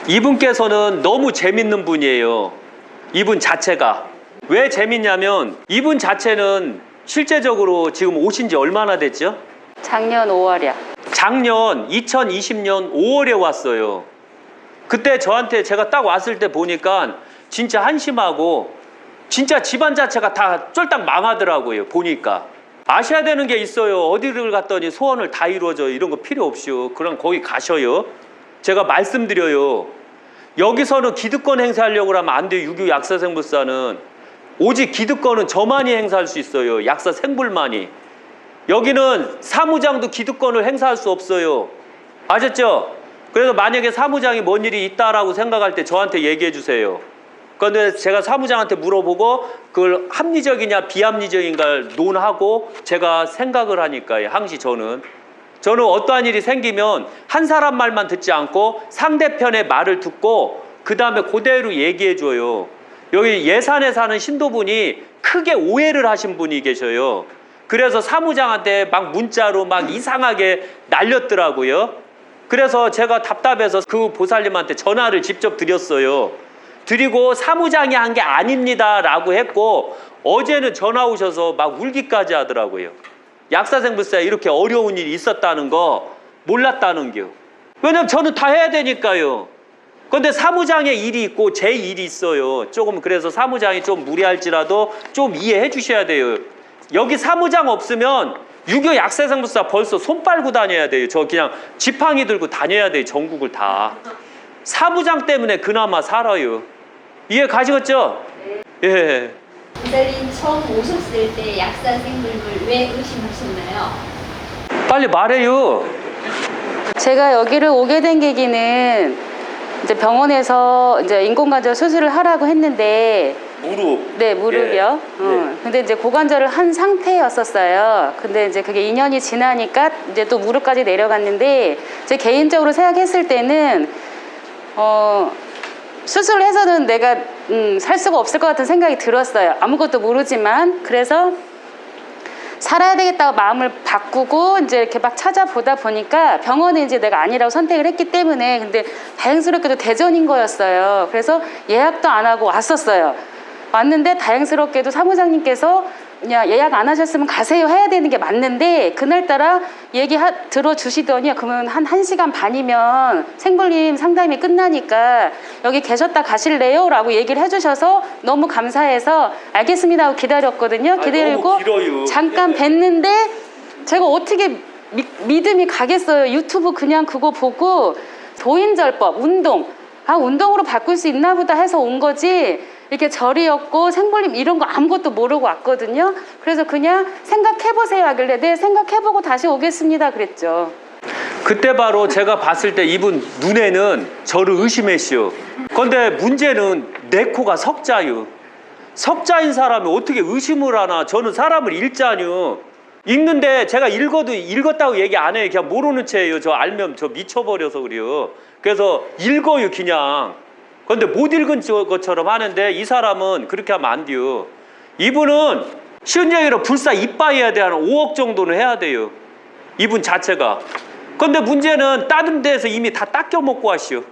이분께서는 너무 재밌는 분이에요. 이분 자체가. 왜 재밌냐면 이분 자체는 실제적으로 지금 오신 지 얼마나 됐죠? 작년 5월이요. 작년 2020년 5월에 왔어요. 그때 저한테 제가 딱 왔을 때 보니까 진짜 한심하고 진짜 집안 자체가 다 쫄딱 망하더라고요. 보니까. 아셔야 되는 게 있어요. 어디를 갔더니 소원을 다 이루어져. 이런 거 필요 없이요. 그럼 거기 가셔요. 제가 말씀드려요. 여기서는 기득권 행사하려고 하면 안 돼요. 유교 약사생불사는. 오직 기득권은 저만이 행사할 수 있어요. 약사생불만이. 여기는 사무장도 기득권을 행사할 수 없어요. 아셨죠? 그래서 만약에 사무장이 뭔 일이 있다라고 생각할 때 저한테 얘기해 주세요. 그런데 제가 사무장한테 물어보고 그걸 합리적이냐 비합리적인가를 논하고 제가 생각을 하니까요. 항시 저는 어떠한 일이 생기면 한 사람 말만 듣지 않고 상대편의 말을 듣고 그 다음에 그대로 얘기해 줘요. 여기 예산에 사는 신도분이 크게 오해를 하신 분이 계셔요. 그래서 사무장한테 막 문자로 막 이상하게 날렸더라고요. 그래서 제가 답답해서 그 보살님한테 전화를 직접 드렸어요. 드리고 사무장이 한 게 아닙니다 라고 했고 어제는 전화 오셔서 막 울기까지 하더라고요. 약사생불사에 이렇게 어려운 일이 있었다는 거 몰랐다는 겨. 왜냐면 저는 다 해야 되니까요. 그런데 사무장의 일이 있고 제 일이 있어요. 조금 그래서 사무장이 좀 무리할지라도 좀 이해해 주셔야 돼요. 여기 사무장 없으면 유교 약사생불사 벌써 손 빨고 다녀야 돼요. 저 그냥 지팡이 들고 다녀야 돼요. 전국을 다. 사무장 때문에 그나마 살아요. 이해 가시겠죠? 네. 예. 보살님 처음 오셨을 때 약사생불을 왜 의심하셨나요? 빨리 말해요. 제가 여기를 오게 된 계기는 이제 병원에서 이제 인공관절 수술을 하라고 했는데 무릎. 네, 무릎이요. 네. 근데 이제 고관절을 한 상태였었어요. 근데 이제 그게 2년이 지나니까 이제 또 무릎까지 내려갔는데 제 개인적으로 생각했을 때는 수술을 해서는 내가 살 수가 없을 것 같은 생각이 들었어요. 아무것도 모르지만. 그래서 살아야 되겠다고 마음을 바꾸고 이제 이렇게 막 찾아보다 보니까 병원에 이제 내가 아니라고 선택을 했기 때문에 근데 다행스럽게도 대전인 거였어요. 그래서 예약도 안 하고 왔었어요. 왔는데 다행스럽게도 사무장님께서 그냥 예약 안 하셨으면 가세요 해야 되는 게 맞는데 그날따라 얘기 들어주시더니 그러면 한 1시간 반이면 생불림 상담이 끝나니까 여기 계셨다 가실래요? 라고 얘기를 해주셔서 너무 감사해서 알겠습니다 하고 기다렸거든요. 기다리고 잠깐 뵀는데 제가 어떻게 믿음이 가겠어요. 유튜브 그냥 그거 보고 도인절법, 운동으로 바꿀 수 있나 보다 해서 온 거지 이렇게 절이었고 생불림 이런 거 아무것도 모르고 왔거든요. 그래서 그냥 생각해보세요 하길래 네 생각해보고 다시 오겠습니다 그랬죠. 그때 바로 제가 봤을 때 이분 눈에는 저를 의심했시오. 그런데 문제는 내 코가 석자유. 석자인 사람이 어떻게 의심을 하나. 저는 사람을 읽자뇨. 읽는데 제가 읽었다고 얘기 안 해요. 그냥 모르는 채예요. 저 알면 저 미쳐버려서 그래요. 그래서 읽어요 그냥. 그런데 못 읽은 것처럼 하는데 이 사람은 그렇게 하면 안 돼요. 이분은 쉬운 얘기로 불사 이빠이에 대한 5억 정도는 해야 돼요. 이분 자체가. 그런데 문제는 다른 데에서 이미 다 닦여 먹고 왔시오.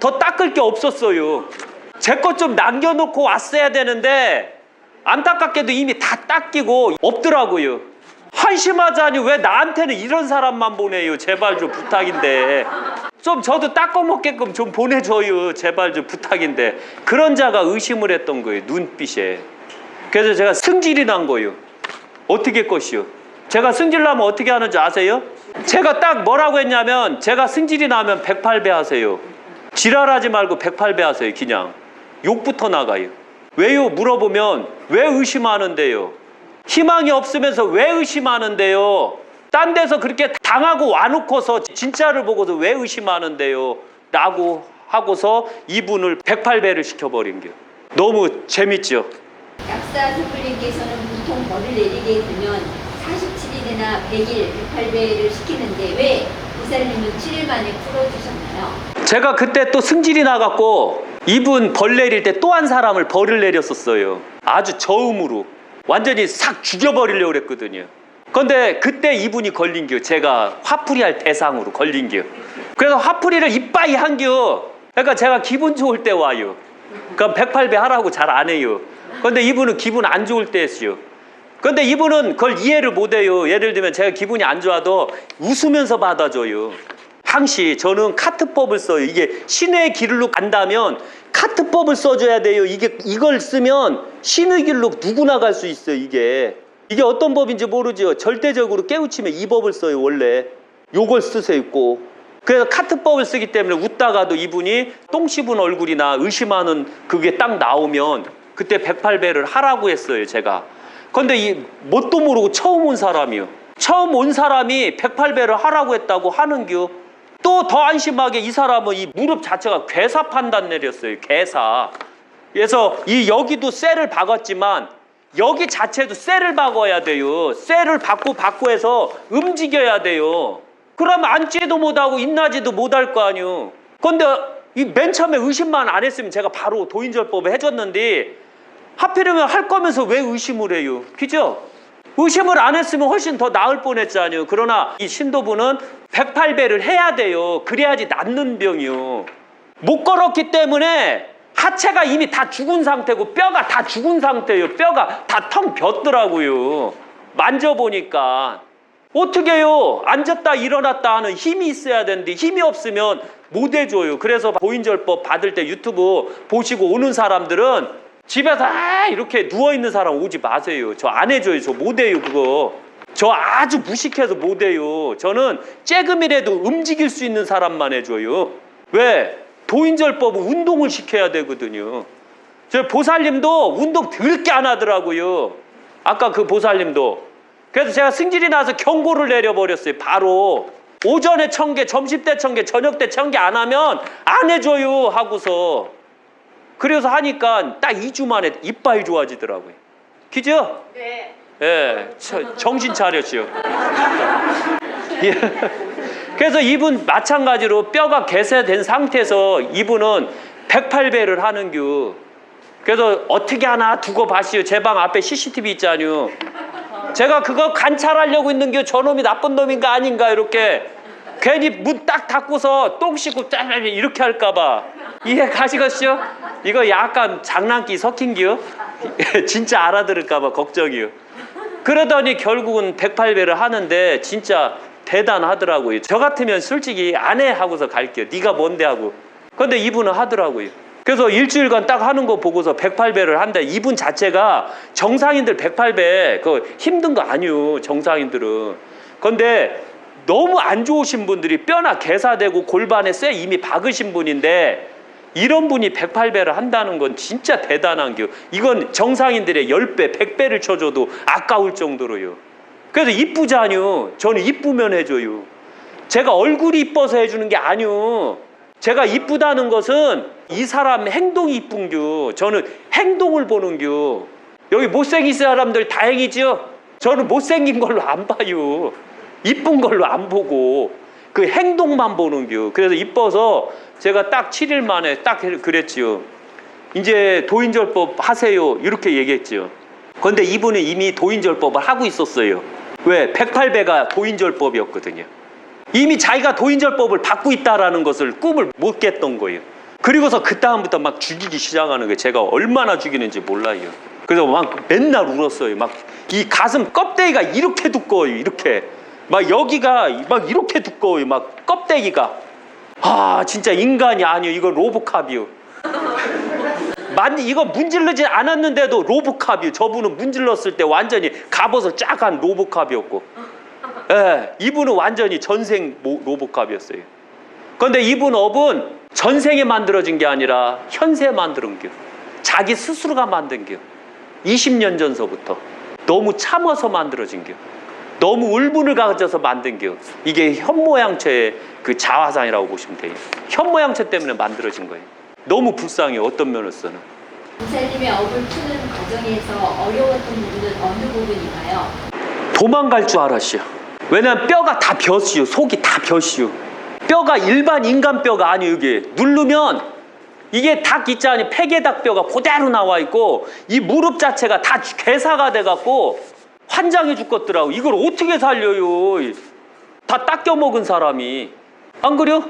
더 닦을 게 없었어요. 제 것 좀 남겨놓고 왔어야 되는데 안타깝게도 이미 다 닦이고 없더라고요. 한심하자니 왜 나한테는 이런 사람만 보내요. 제발 좀 부탁인데. 좀 저도 닦아 먹게끔 좀 보내줘요. 제발 좀 부탁인데. 그런 자가 의심을 했던 거예요. 눈빛에. 그래서 제가 승질이 난 거예요. 어떻게 것이요? 제가 승질 나면 어떻게 하는지 아세요? 제가 딱 뭐라고 했냐면 제가 승질이 나면 108배 하세요. 지랄하지 말고 108배 하세요. 그냥 욕부터 나가요. 왜요? 물어보면 왜 의심하는데요? 희망이 없으면서 왜 의심하는데요? 딴 데서 그렇게 당하고 와놓고서 진짜를 보고서 왜 의심하는데요? 라고 하고서 이분을 108배를 시켜버린 게 너무 재밌죠? 약사생불님께서는 보통 벌을 내리게 되면 47일이나 100일 108배를 시키는데 왜 보살님은 7일 만에 풀어주셨나요? 제가 그때 또 승질이 나갖고 이분 벌 내릴 때 또 한 사람을 벌을 내렸었어요. 아주 저음으로 완전히 싹 죽여버리려고 그랬거든요. 근데 그때 이분이 걸린겨. 제가 화풀이 할 대상으로 걸린겨. 그래서 화풀이를 이빠이 한겨. 그러니까 제가 기분 좋을 때 와요. 그럼 108배 하라고 잘 안 해요. 근데 이분은 기분 안 좋을 때 했어요. 근데 이분은 그걸 이해를 못해요. 예를 들면 제가 기분이 안 좋아도 웃으면서 받아줘요. 항시 저는 카트법을 써요. 이게 신의 길로 간다면 카트법을 써줘야 돼요. 이걸 쓰면 신의 길로 누구나 갈 수 있어요. 이게 어떤 법인지 모르죠. 절대적으로 깨우치면 이 법을 써요. 원래 요걸 쓰세요. 꼭. 그래서 카트법을 쓰기 때문에 웃다가도 이분이 똥 씹은 얼굴이나 의심하는 그게 딱 나오면 그때 108배를 하라고 했어요. 제가. 근데 이 뭣도 모르고 처음 온 사람이요. 처음 온 사람이 108배를 하라고 했다고 하는겨. 또 더 안심하게 이 사람은 이 무릎 자체가 괴사 판단 내렸어요. 괴사. 그래서 여기도 쇠를 박았지만 여기 자체도 쇠를 박아야 돼요. 쇠를 박고 해서 움직여야 돼요. 그러면 앉지도 못하고 일어나지도 못할 거 아니요. 근데 이 맨 처음에 의심만 안 했으면 제가 바로 도인절법을 해줬는데 하필이면 할 거면서 왜 의심을 해요? 그죠? 의심을 안 했으면 훨씬 더 나을 뻔했잖아요. 그러나 이 신도부는 108배를 해야 돼요. 그래야지 낫는 병이요. 못 걸었기 때문에 하체가 이미 다 죽은 상태고 뼈가 다 죽은 상태예요. 뼈가 다 텅 비었더라고요. 만져보니까. 어떻게 해요? 앉았다 일어났다 하는 힘이 있어야 되는데 힘이 없으면 못 해줘요. 그래서 도인절법 받을 때 유튜브 보시고 오는 사람들은 집에서 이렇게 누워있는 사람 오지 마세요. 저 안 해줘요. 저 못 해요. 그거 저 아주 무식해서 못 해요. 저는 쬐금이라도 움직일 수 있는 사람만 해줘요. 왜? 도인절법은 운동을 시켜야 되거든요. 저 보살님도 운동 더럽게 안 하더라고요. 아까 그 보살님도. 그래서 제가 승질이 나서 경고를 내려버렸어요. 바로 오전에 1000개, 점심때 1000개, 저녁때 1000개 안 하면 안 해줘요 하고서. 그래서 하니까 딱 2주 만에 이빨 좋아지더라고요. 그죠? 네. 예, 정신 차렸죠. 예. 그래서 이분 마찬가지로 뼈가 괴사된 상태에서 이분은 108배를 하는겨. 그래서 어떻게 하나 두고 봤어요. 제 방 앞에 CCTV 있잖아요. 제가 그거 관찰하려고 있는겨. 저놈이 나쁜 놈인가 아닌가 이렇게 괜히 문 딱 닫고서 똥 씻고 짜르르 이렇게 할까봐. 이해 가시겠죠? 이거 약간 장난기 섞인겨. 진짜 알아들을까봐 걱정이요. 그러더니 결국은 108배를 하는데 진짜 대단하더라고요. 저 같으면 솔직히 안 해 하고서 갈게요. 네가 뭔데 하고. 근데 이분은 하더라고요. 그래서 일주일간 딱 하는 거 보고서 108배를 한다. 이분 자체가 정상인들 108배 그거 힘든 거 아니요. 정상인들은. 근데 너무 안 좋으신 분들이 뼈나 괴사되고 골반에 쇠 이미 박으신 분인데 이런 분이 108배를 한다는 건 진짜 대단한 겨. 이건 정상인들의 10배, 100배를 쳐줘도 아까울 정도로요. 그래서 이쁘잖요. 저는 이쁘면 해줘요. 제가 얼굴이 이뻐서 해주는 게 아니요. 제가 이쁘다는 것은 이 사람 행동이 이쁜겨. 저는 행동을 보는겨. 여기 못생긴 사람들 다행이죠. 저는 못생긴 걸로 안 봐요. 이쁜 걸로 안 보고 그 행동만 보는겨. 그래서 이뻐서 제가 딱 7일 만에 딱 그랬지요. 이제 도인절법 하세요. 이렇게 얘기했지요. 그런데 이분은 이미 도인절법을 하고 있었어요. 왜? 108배가 도인절법이었거든요. 이미 자기가 도인절법을 받고 있다라는 것을 꿈을 못 깼던 거예요. 그리고서 그 다음부터 막 죽이기 시작하는 거예요. 제가 얼마나 죽이는지 몰라요. 그래서 막 맨날 울었어요. 막 이 가슴 껍데기가 이렇게 두꺼워요. 이렇게. 막 여기가 막 이렇게 두꺼워요. 막 껍데기가. 아 진짜 인간이 아니요. 이거 로보캅이요. 이거 문질르지 않았는데도 로보캅이요. 저분은 문질렀을 때 완전히 갑옷을 쫙 한 로보캅이었고. 예, 이분은 완전히 전생 로보캅이었어요. 그런데 이분 업은 전생에 만들어진 게 아니라 현세에 만들은 겨. 자기 스스로가 만든 겨. 20년 전서부터. 너무 참아서 만들어진 겨. 너무 울분을 가져서 만든 겨. 이게 현모양처의 그 자화상이라고 보시면 돼요. 현모양처 때문에 만들어진 거예요. 너무 불쌍해요. 어떤 면으로서는. 보살님의 업을 푸는 과정에서 어려웠던 부분은 어느 부분인가요? 도망갈 줄 알았어요. 왜냐면 뼈가 다 벼시요. 속이 다 벼시요. 뼈가 일반 인간 뼈가 아니에요. 이게 누르면 이게 닭 있잖아요. 폐게닭 뼈가 그대로 나와 있고 이 무릎 자체가 다 괴사가 돼갖고 환장해 죽겠더라고. 이걸 어떻게 살려요? 다 닦여 먹은 사람이. 안 그래요?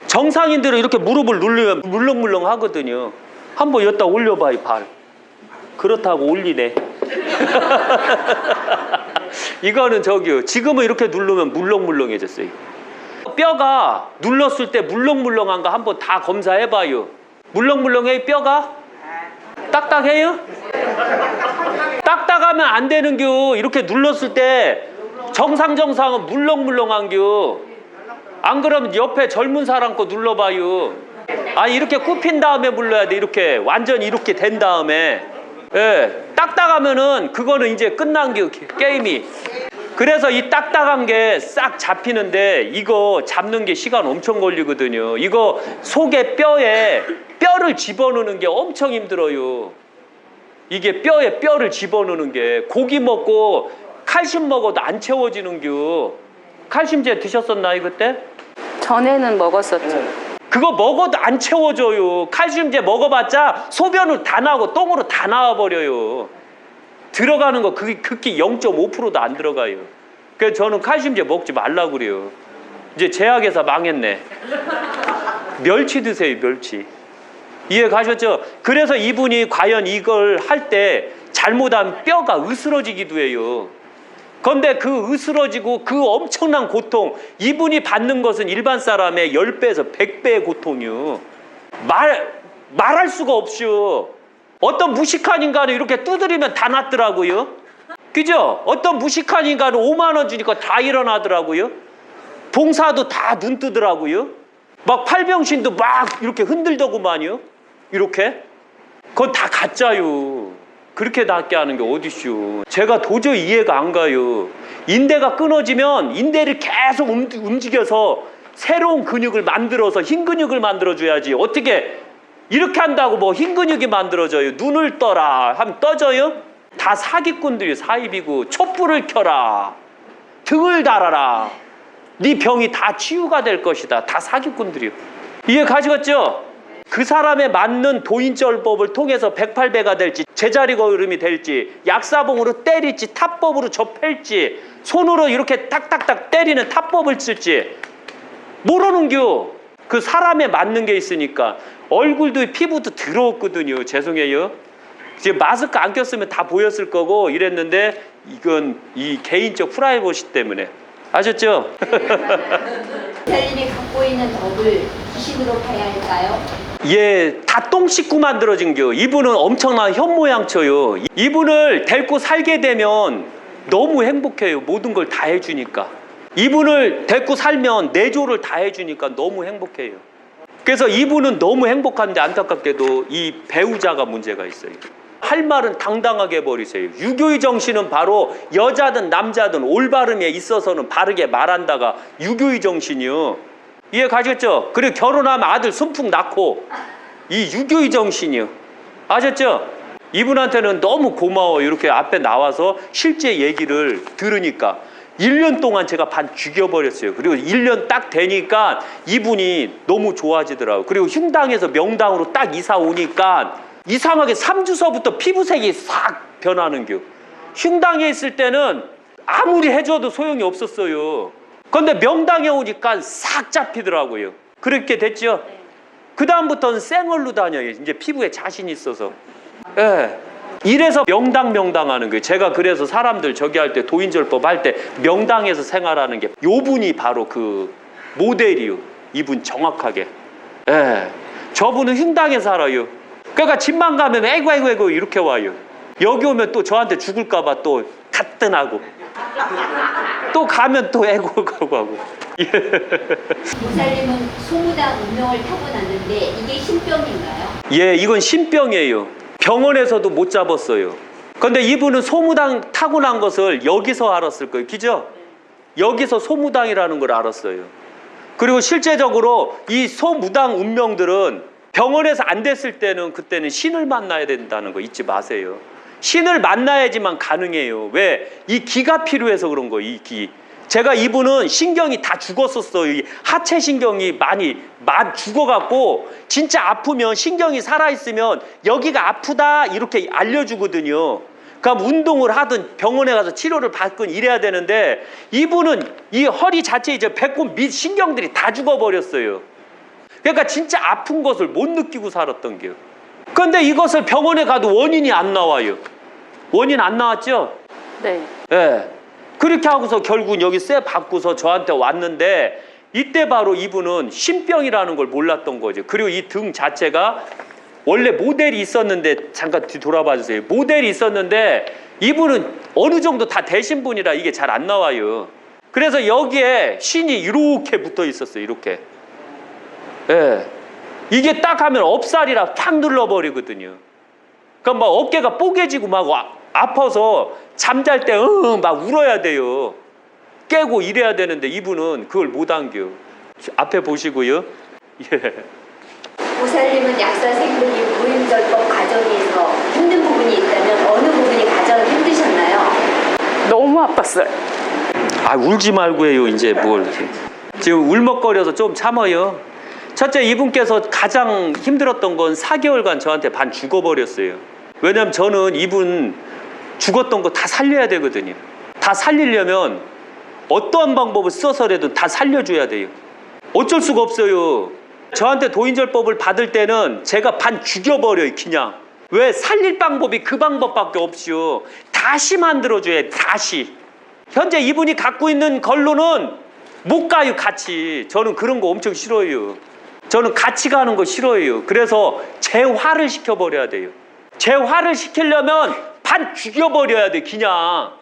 정상인들은 이렇게 무릎을 누르면 물렁물렁 하거든요. 한번 여기다 올려봐요, 발. 그렇다고 올리네. 이거는 저기요. 지금은 이렇게 누르면 물렁물렁해졌어요. 뼈가 눌렀을 때 물렁물렁한가 한번 다 검사해봐요. 물렁물렁해요, 뼈가? 딱딱해요? 딱딱하면 안 되는겨. 이렇게 눌렀을 때 정상은 물렁물렁한겨. 안 그러면 옆에 젊은 사람 거 눌러봐요. 아니 이렇게 굽힌 다음에 물러야 돼. 이렇게 완전히 이렇게 된 다음에. 예, 딱딱하면은 그거는 이제 끝난 게 게임이. 그래서 이 딱딱한 게 싹 잡히는데 이거 잡는 게 시간 엄청 걸리거든요. 이거 속에 뼈에 뼈를 집어넣는 게 엄청 힘들어요. 이게 뼈에 뼈를 집어넣는 게 고기 먹고 칼슘 먹어도 안 채워지는겨. 칼슘제 드셨었나요 그때? 전에는 먹었었죠. 그거 먹어도 안 채워져요. 칼슘제 먹어봤자 소변을 다 나오고 똥으로 다 나와버려요. 들어가는 거 그게 극히 0.5%도 안 들어가요. 그래서 저는 칼슘제 먹지 말라고 그래요. 이제 제약회사 망했네. 멸치 드세요, 멸치. 이해 가셨죠? 그래서 이분이 과연 이걸 할 때 잘못하면 뼈가 으스러지기도 해요. 그런데 그 으스러지고 그 엄청난 고통, 이분이 받는 것은 일반 사람의 10배에서 100배의 고통이요. 말할 수가 없죠. 어떤 무식한 인간은 이렇게 두드리면 다 낫더라고요. 그죠? 어떤 무식한 인간은 5만 원 주니까 다 일어나더라고요. 봉사도 다 눈 뜨더라고요. 막 팔병신도 막 이렇게 흔들더구만요. 이렇게. 그건 다 가짜요. 그렇게 낫게 하는 게 어디쇼. 제가 도저히 이해가 안 가요. 인대가 끊어지면 인대를 계속 움직여서 새로운 근육을 만들어서 흰 근육을 만들어줘야지. 어떻게 이렇게 한다고 뭐 흰 근육이 만들어져요. 눈을 떠라 하면 떠져요? 다 사기꾼들이 사입이고 촛불을 켜라. 등을 달아라. 네 병이 다 치유가 될 것이다. 다 사기꾼들이요. 이해 가시겠죠? 그 사람에 맞는 도인절법을 통해서 108배가 될지 제자리 걸음이 될지 약사봉으로 때릴지 탑법으로 접할지 손으로 이렇게 탁탁탁 때리는 탑법을 쓸지 모르는겨. 그 사람에 맞는 게 있으니까. 얼굴도 피부도 더러웠거든요. 죄송해요. 지금 마스크 안 꼈으면 다 보였을 거고 이랬는데 이건 이 개인적 프라이버시 때문에. 아셨죠? 목사님이 갖고 있는 덕을 귀신으로 봐야 할까요? 예, 다 똥 씻고 만들어진겨. 이분은 엄청난 현모양처요. 이분을 데리고 살게 되면 너무 행복해요. 모든 걸 다 해주니까. 이분을 데리고 살면 내조를 다 해주니까 너무 행복해요. 그래서 이분은 너무 행복한데 안타깝게도 이 배우자가 문제가 있어요. 할 말은 당당하게 해버리세요. 유교의 정신은 바로 여자든 남자든 올바름에 있어서는 바르게 말한다가 유교의 정신이요. 이해 가셨죠? 그리고 결혼하면 아들 순풍 낳고 이 유교의 정신이요. 아셨죠? 이분한테는 너무 고마워. 이렇게 앞에 나와서 실제 얘기를 들으니까 1년 동안 제가 반 죽여버렸어요. 그리고 1년 딱 되니까 이분이 너무 좋아지더라고요. 그리고 흉당에서 명당으로 딱 이사 오니까 이상하게 3주서부터 피부색이 싹 변하는겨. 흉당에 있을 때는 아무리 해줘도 소용이 없었어요. 그런데 명당에 오니까 싹 잡히더라고요. 그렇게 됐죠? 그 다음부터는 쌩얼로 다녀요. 이제 피부에 자신 있어서. 예. 이래서 명당하는 거예요. 제가 그래서 사람들 저기 할 때 도인절법 할 때 명당에서 생활하는 게 요 분이 바로 그 모델이요. 이분 정확하게. 예. 저분은 흉당에 살아요. 그러니까 집만 가면 에이구 이렇게 와요. 여기 오면 또 저한테 죽을까 봐 또 가뜩하고 또 가면 또 에고 하고. 목사님은 소무당 운명을 타고났는데 이게 신병인가요? 예, 이건 신병이에요. 병원에서도 못 잡았어요. 그런데 이분은 소무당 타고난 것을 여기서 알았을 거예요. 그죠? 여기서 소무당이라는 걸 알았어요. 그리고 실제적으로 이 소무당 운명들은 병원에서 안 됐을 때는 그때는 신을 만나야 된다는 거 잊지 마세요. 신을 만나야지만 가능해요. 왜? 이 기가 필요해서 그런 거예요. 이 기. 제가 이분은 신경이 다 죽었었어요. 이 하체 신경이 많이 죽어갖고 진짜 아프면 신경이 살아있으면 여기가 아프다 이렇게 알려주거든요. 그럼 운동을 하든 병원에 가서 치료를 받건 이래야 되는데 이분은 이 허리 자체 이제 배꼽 밑 신경들이 다 죽어버렸어요. 그러니까 진짜 아픈 것을 못 느끼고 살았던 게요. 그런데 이것을 병원에 가도 원인이 안 나와요. 원인 안 나왔죠? 네. 예. 그렇게 하고서 결국 여기 쇠 받고서 저한테 왔는데 이때 바로 이분은 신병이라는 걸 몰랐던 거죠. 그리고 이 등 자체가 원래 모델이 있었는데 잠깐 뒤 돌아봐 주세요. 모델이 있었는데 이분은 어느 정도 다 되신 분이라 이게 잘 안 나와요. 그래서 여기에 신이 이렇게 붙어 있었어요. 이렇게. 예. 이게 딱 하면 업살이라 팍 눌러버리거든요. 그러니까 막 어깨가 뽀개지고 막 아파서 잠잘 때 막 울어야 돼요. 깨고 이래야 되는데 이분은 그걸 못 안겨. 앞에 보시고요. 예. 보살님은 약사 생분이 무인절법 과정에서 힘든 부분이 있다면 어느 부분이 가장 힘드셨나요? 너무 아팠어요. 아 울지 말고 해요. 이제 뭘 지금 울먹거려서 좀 참아요. 첫째, 이분께서 가장 힘들었던 건 4개월간 저한테 반 죽어버렸어요. 왜냐면 저는 이분 죽었던 거 다 살려야 되거든요. 다 살리려면 어떠한 방법을 써서라도 다 살려줘야 돼요. 어쩔 수가 없어요. 저한테 도인절법을 받을 때는 제가 반 죽여버려요. 그냥. 왜? 살릴 방법이 그 방법밖에 없이요. 다시 만들어줘야 돼. 다시. 현재 이분이 갖고 있는 걸로는 못 가요. 같이. 저는 그런 거 엄청 싫어해요. 저는 같이 가는 거 싫어해요. 그래서 재화를 시켜버려야 돼요. 재화를 시키려면 반 죽여버려야 돼. 그냥.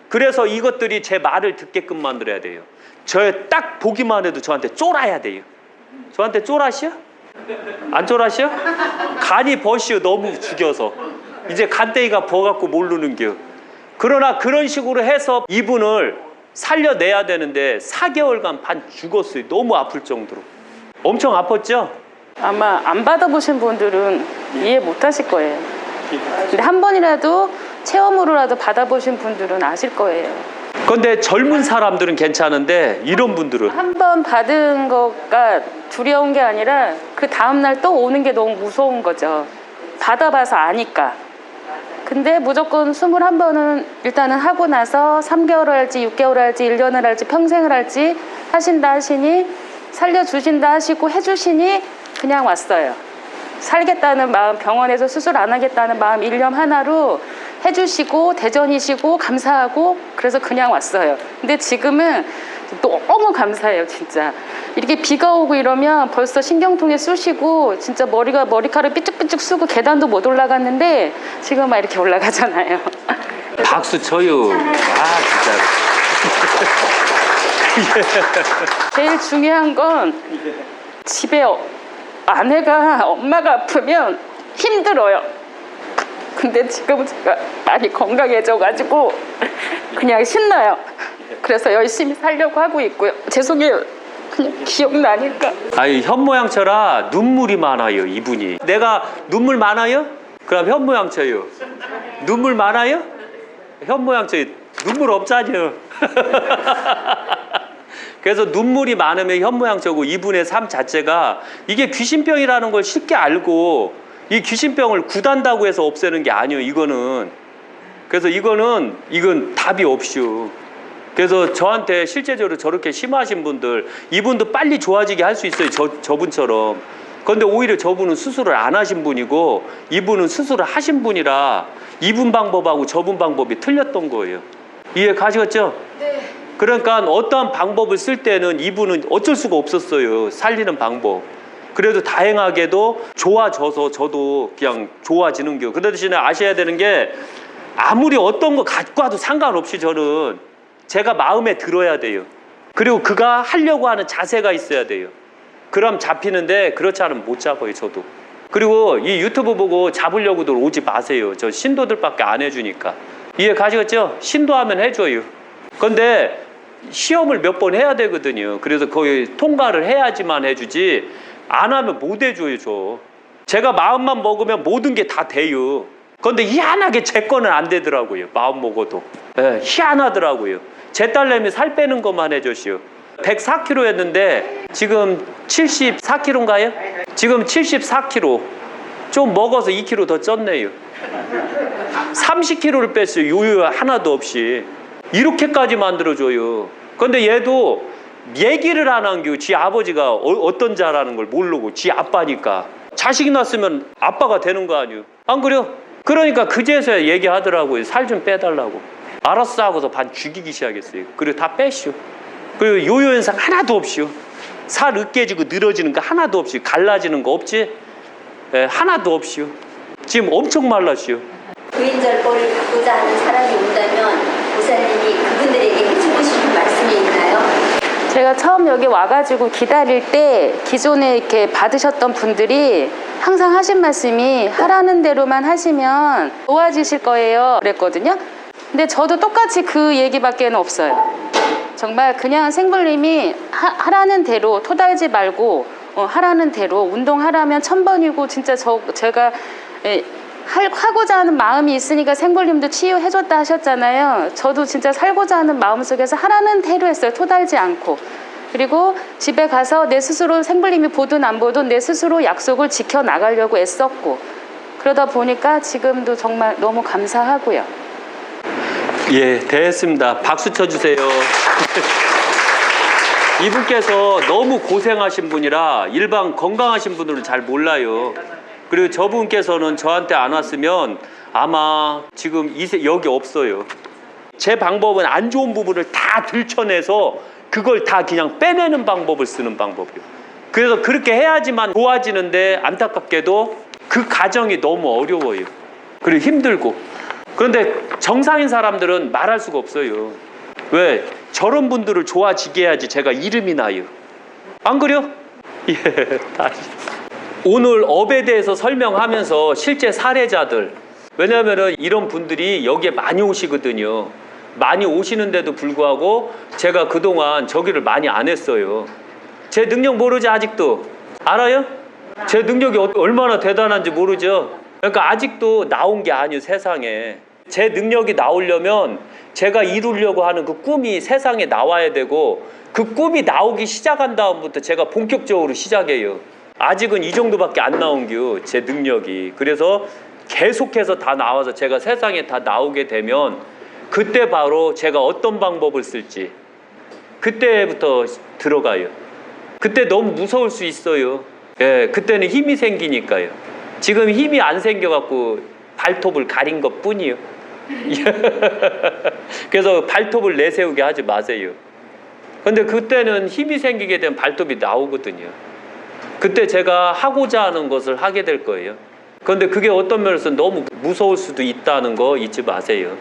그래서 이것들이 제 말을 듣게끔 만들어야 돼요. 저 딱 보기만 해도 저한테 쫄아야 돼요. 저한테 쫄아시요? 안 쫄아시요? 간이 버시요. 너무 죽여서. 이제 간대기가 버갖고 모르는겨. 그러나 그런 식으로 해서 이분을 살려내야 되는데 4개월간 반 죽었어요. 너무 아플 정도로. 엄청 아팠죠? 아마 안 받아보신 분들은 이해 못 하실 거예요. 근데 한 번이라도 체험으로라도 받아보신 분들은 아실 거예요. 근데 젊은 사람들은 괜찮은데 이런 분들은 한 번 받은 거가 두려운 게 아니라 그 다음날 또 오는 게 너무 무서운 거죠. 받아봐서 아니까. 근데 무조건 21번은 일단은 하고 나서 3개월 할지 6개월 할지 1년을 할지 평생을 할지 하신다 하시니 살려주신다 하시고 해주시니 그냥 왔어요. 살겠다는 마음, 병원에서 수술 안 하겠다는 마음 일념 하나로 해주시고 대전이시고 감사하고 그래서 그냥 왔어요. 근데 지금은 너무 감사해요. 진짜 이렇게 비가 오고 이러면 벌써 신경통에 쑤시고 진짜 머리카락 삐쭉삐쭉 쓰고 계단도 못 올라갔는데 지금 막 이렇게 올라가잖아요. 박수 쳐요. 아 진짜. 제일 중요한 건 집에 아내가 엄마가 아프면 힘들어요. 근데 지금은 제가 많이 건강해져가지고 그냥 신나요. 그래서 열심히 살려고 하고 있고요. 죄송해요. 그냥 기억나니까. 아니 현모양처라 눈물이 많아요. 이분이. 내가 눈물 많아요? 그럼 현모양처요. 눈물 많아요? 현모양처 눈물 없잖아요. 그래서 눈물이 많으면 현모양처고 이분의 삶 자체가 이게 귀신병이라는 걸 쉽게 알고 이 귀신병을 구단다고 해서 없애는 게 아니에요. 이거는. 그래서 이건 답이 없이요. 그래서 저한테 실제적으로 저렇게 심하신 분들 이분도 빨리 좋아지게 할 수 있어요. 저분처럼. 그런데 오히려 저분은 수술을 안 하신 분이고 이분은 수술을 하신 분이라 이분 방법하고 저분 방법이 틀렸던 거예요. 이해 가시겠죠? 네. 그러니까 어떠한 방법을 쓸 때는 이분은 어쩔 수가 없었어요. 살리는 방법. 그래도 다행하게도 좋아져서 저도 그냥 좋아지는 겨. 그 대신에 아셔야 되는 게 아무리 어떤 거 갖고 와도 상관없이 저는 제가 마음에 들어야 돼요. 그리고 그가 하려고 하는 자세가 있어야 돼요. 그럼 잡히는데 그렇지 않으면 못 잡아요. 저도. 그리고 이 유튜브 보고 잡으려고들 오지 마세요. 저 신도들밖에 안 해주니까. 이해 가시겠죠? 신도하면 해줘요. 그런데 시험을 몇 번 해야 되거든요. 그래서 거의 통과를 해야지만 해주지 안 하면 못 해줘요. 제가 마음만 먹으면 모든 게 다 돼요. 그런데 희한하게 제 거는 안 되더라고요. 마음 먹어도. 네, 희한하더라고요. 제 딸내미 살 빼는 것만 해줬시오. 104kg였는데 지금 74kg인가요? 지금 74kg. 좀 먹어서 2kg 더 쪘네요. 30kg를 뺐어요. 요요 하나도 없이. 이렇게까지 만들어줘요. 근데 얘도 얘기를 안 한겨. 지 아버지가 어떤 자라는 걸 모르고 지 아빠니까. 자식이 낳았으면 아빠가 되는 거 아니에요. 안 그래요? 그러니까 그제서야 얘기하더라고요. 살 좀 빼달라고. 알았어 하고서 반 죽이기 시작했어요. 그리고 다 뺐쇼. 그리고 요요 현상 하나도 없이요. 살 으깨지고 늘어지는 거 하나도 없이, 갈라지는 거 없지? 예, 하나도 없이요. 지금 엄청 말랐시오. 부인절보를 받고자 하는 사람이 온다면 보살님이 그분들에게 해주고 싶은 말씀이 있나요? 제가 처음 여기 와가지고 기다릴 때 기존에 이렇게 받으셨던 분들이 항상 하신 말씀이 하라는 대로만 하시면 좋아지실 거예요 그랬거든요. 근데 저도 똑같이 그 얘기밖에 없어요. 정말 그냥 생불님이 하라는 대로 토달지 말고 하라는 대로 운동하라면 1000번이고 진짜 제가 하고자 하는 마음이 있으니까 생불님도 치유해줬다 하셨잖아요. 저도 진짜 살고자 하는 마음속에서 하라는 대로 했어요. 토달지 않고. 그리고 집에 가서 내 스스로 생불님이 보든 안 보든 내 스스로 약속을 지켜나가려고 애썼고, 그러다 보니까 지금도 정말 너무 감사하고요. 예, 됐습니다. 박수 쳐주세요. 이분께서 너무 고생하신 분이라 일반 건강하신 분들은 잘 몰라요. 그리고 저분께서는 저한테 안 왔으면 아마 지금 여기 없어요. 제 방법은 안 좋은 부분을 다 들춰내서 그걸 다 그냥 빼내는 방법을 쓰는 방법이에요. 그래서 그렇게 해야지만 좋아지는데 안타깝게도 그 과정이 너무 어려워요. 그리고 힘들고. 그런데 정상인 사람들은 말할 수가 없어요. 왜? 저런 분들을 좋아지게 해야지 제가 이름이 나요. 안 그래요? 예, 다시. 오늘 업에 대해서 설명하면서 실제 사례자들, 왜냐하면 이런 분들이 여기에 많이 오시거든요. 많이 오시는데도 불구하고 제가 그동안 저기를 많이 안 했어요. 제 능력 모르지 아직도? 알아요? 제 능력이 얼마나 대단한지 모르죠? 그러니까 아직도 나온 게 아니에요, 세상에. 제 능력이 나오려면 제가 이루려고 하는 그 꿈이 세상에 나와야 되고, 그 꿈이 나오기 시작한 다음부터 제가 본격적으로 시작해요. 아직은 이 정도밖에 안 나온겨, 제 능력이. 그래서 계속해서 다 나와서 제가 세상에 다 나오게 되면 그때 바로 제가 어떤 방법을 쓸지 그때부터 들어가요. 그때 너무 무서울 수 있어요. 예, 그때는 힘이 생기니까요. 지금 힘이 안 생겨갖고 발톱을 가린 것 뿐이요. 그래서 발톱을 내세우게 하지 마세요. 근데 그때는 힘이 생기게 되면 발톱이 나오거든요. 그때 제가 하고자 하는 것을 하게 될 거예요. 그런데 그게 어떤 면에서 너무 무서울 수도 있다는 거 잊지 마세요.